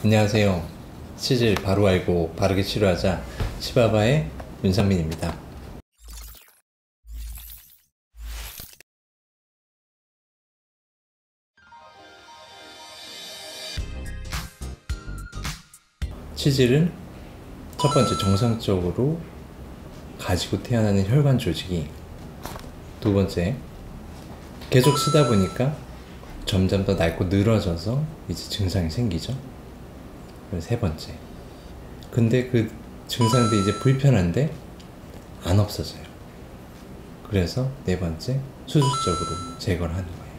안녕하세요. 치질 바로 알고 바르게 치료하자 치바바의 윤상민입니다. 치질은 첫 번째 정상적으로 가지고 태어나는 혈관 조직이, 두 번째 계속 쓰다 보니까 점점 더 낡고 늘어져서 이제 증상이 생기죠. 그리고 세 번째, 근데 그 증상들이 이제 불편한데 안 없어져요. 그래서 네 번째, 수술적으로 제거를 하는 거예요.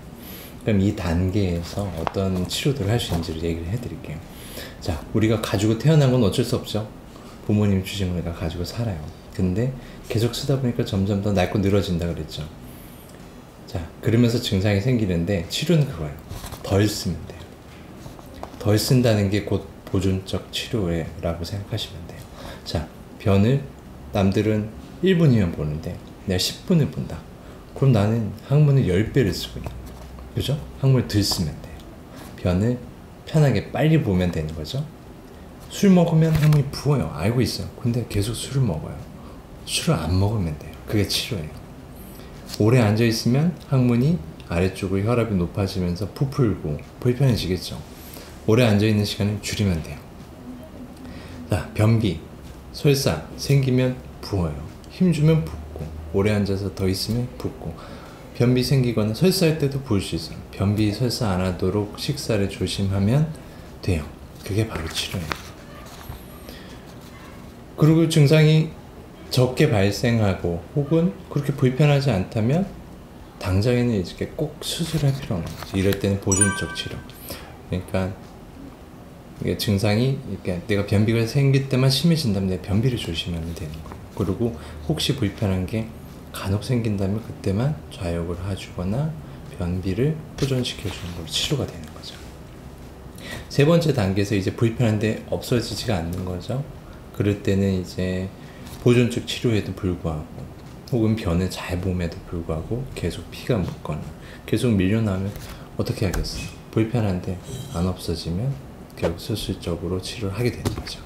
그럼 이 단계에서 어떤 치료들을 할 수 있는지를 얘기를 해드릴게요. 자, 우리가 가지고 태어난 건 어쩔 수 없죠. 부모님 주신 걸 우리가 가지고 살아요. 근데 계속 쓰다 보니까 점점 더 낡고 늘어진다 그랬죠. 자, 그러면서 증상이 생기는데 치료는 그거예요. 덜 쓰면 돼요. 덜 쓴다는 게 곧 보존적 치료라고 생각하시면 돼요. 자, 변을 남들은 1분이면 보는데 내가 10분을 본다. 그럼 나는 항문을 10배를 쓰고 있는 거예요. 그죠? 항문을 덜 쓰면 돼요. 변을 편하게 빨리 보면 되는 거죠. 술 먹으면 항문이 부어요. 알고 있어요. 근데 계속 술을 먹어요. 술을 안 먹으면 돼요. 그게 치료예요. 오래 앉아있으면 항문이 아래쪽으로 혈압이 높아지면서 부풀고 불편해지겠죠. 오래 앉아있는 시간을 줄이면 돼요. 자, 변비, 설사 생기면 부어요. 힘주면 붓고, 오래 앉아서 더 있으면 붓고, 변비 생기거나 설사할 때도 부을 수 있어요. 변비, 설사 안 하도록 식사를 조심하면 돼요. 그게 바로 치료예요. 그리고 증상이 적게 발생하고 혹은 그렇게 불편하지 않다면 당장에는 이렇게 꼭 수술할 필요는 없죠. 이럴 때는 보존적 치료. 그러니까 이게 증상이 이렇게 내가 변비가 생길 때만 심해진다면 내 변비를 조심하면 되는 거예요. 그리고 혹시 불편한 게 간혹 생긴다면 그때만 좌욕을 해주거나 변비를 호전시켜주는 걸로 치료가 되는 거죠. 세 번째 단계에서 이제 불편한데 없어지지가 않는 거죠. 그럴 때는 이제 보존적 치료에도 불구하고 혹은 변을 잘 봄에도 불구하고 계속 피가 묻거나 계속 밀려나면 어떻게 하겠어요? 불편한데 안 없어지면 결국 수술적으로 치료를 하게 되는 거죠.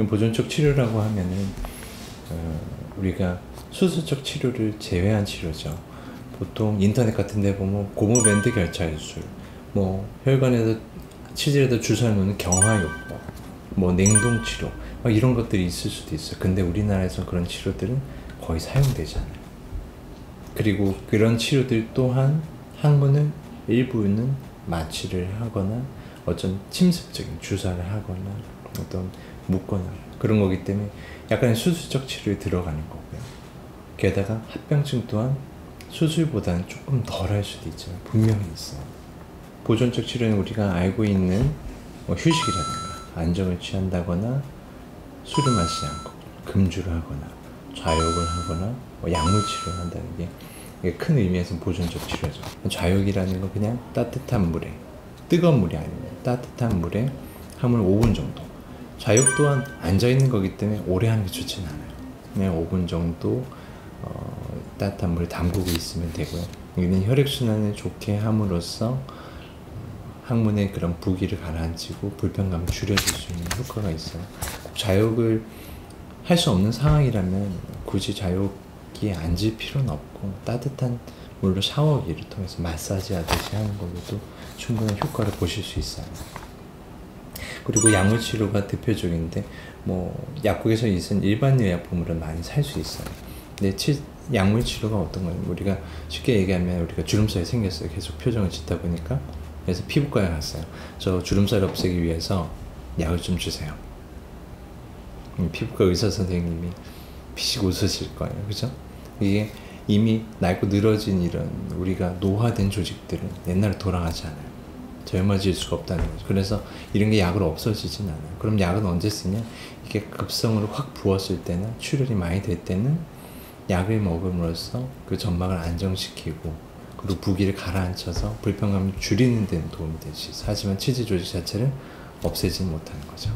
보존적 치료라고 하면은 우리가 수술적 치료를 제외한 치료죠. 보통 인터넷 같은 데 보면 고무밴드 결착술, 뭐 혈관에서 치질에다 주사를 놓는 경화요법, 뭐 냉동치료, 이런 것들이 있을 수도 있어요. 근데 우리나라에서 그런 치료들은 거의 사용되지 않아요. 그리고 그런 치료들 또한 항문을 일부는 마취를 하거나 어떤 침습적인 주사를 하거나 어떤 묶거나 그런 거기 때문에 약간의 수술적 치료에 들어가는 거고요. 게다가 합병증 또한 수술보다는 조금 덜 할 수도 있지만 분명히 있어요. 보존적 치료는 우리가 알고 있는 휴식이라든가 안정을 취한다거나 술을 마시지 않고 금주를 하거나 좌욕을 하거나 약물 치료를 한다는 게 이게 큰 의미에서 보존적 치료죠. 좌욕이라는 건 그냥 따뜻한 물에, 뜨거운 물이 아니면 따뜻한 물에 항문을 5분 정도. 좌욕 또한 앉아있는 거기 때문에 오래 하는 게 좋지는 않아요. 그냥 5분 정도 따뜻한 물에 담그고 있으면 되고요. 이는 혈액순환을 좋게 함으로써 항문의 그런 부기를 가라앉히고 불편감을 줄여줄 수 있는 효과가 있어요. 좌욕을 할 수 없는 상황이라면 굳이 좌욕기에 앉을 필요는 없고 따뜻한 물로 샤워기를 통해서 마사지 하듯이 하는 걸로도 충분한 효과를 보실 수 있어요. 그리고 약물 치료가 대표적인데 뭐 약국에서 있는 일반 의약품으로 많이 살 수 있어요. 근데 약물 치료가 어떤 거예요? 우리가 쉽게 얘기하면 우리가 주름살이 생겼어요. 계속 표정을 짓다 보니까. 그래서 피부과에 갔어요. 저 주름살 없애기 위해서 약을 좀 주세요. 피부과 의사 선생님이 피식 웃으실 거예요. 그죠? 이게 이미 낡고 늘어진 이런 우리가 노화된 조직들은 옛날로 돌아가지 않아요. 젊어질 수가 없다는 거죠. 그래서 이런 게 약으로 없어지진 않아요. 그럼 약은 언제 쓰냐? 이게 급성으로 확 부었을 때나 출혈이 많이 될 때는 약을 먹음으로써 그 점막을 안정시키고 그리고 부기를 가라앉혀서 불편감을 줄이는 데는 도움이 되지. 하지만 치질 조직 자체를 없애지는 못하는 거죠.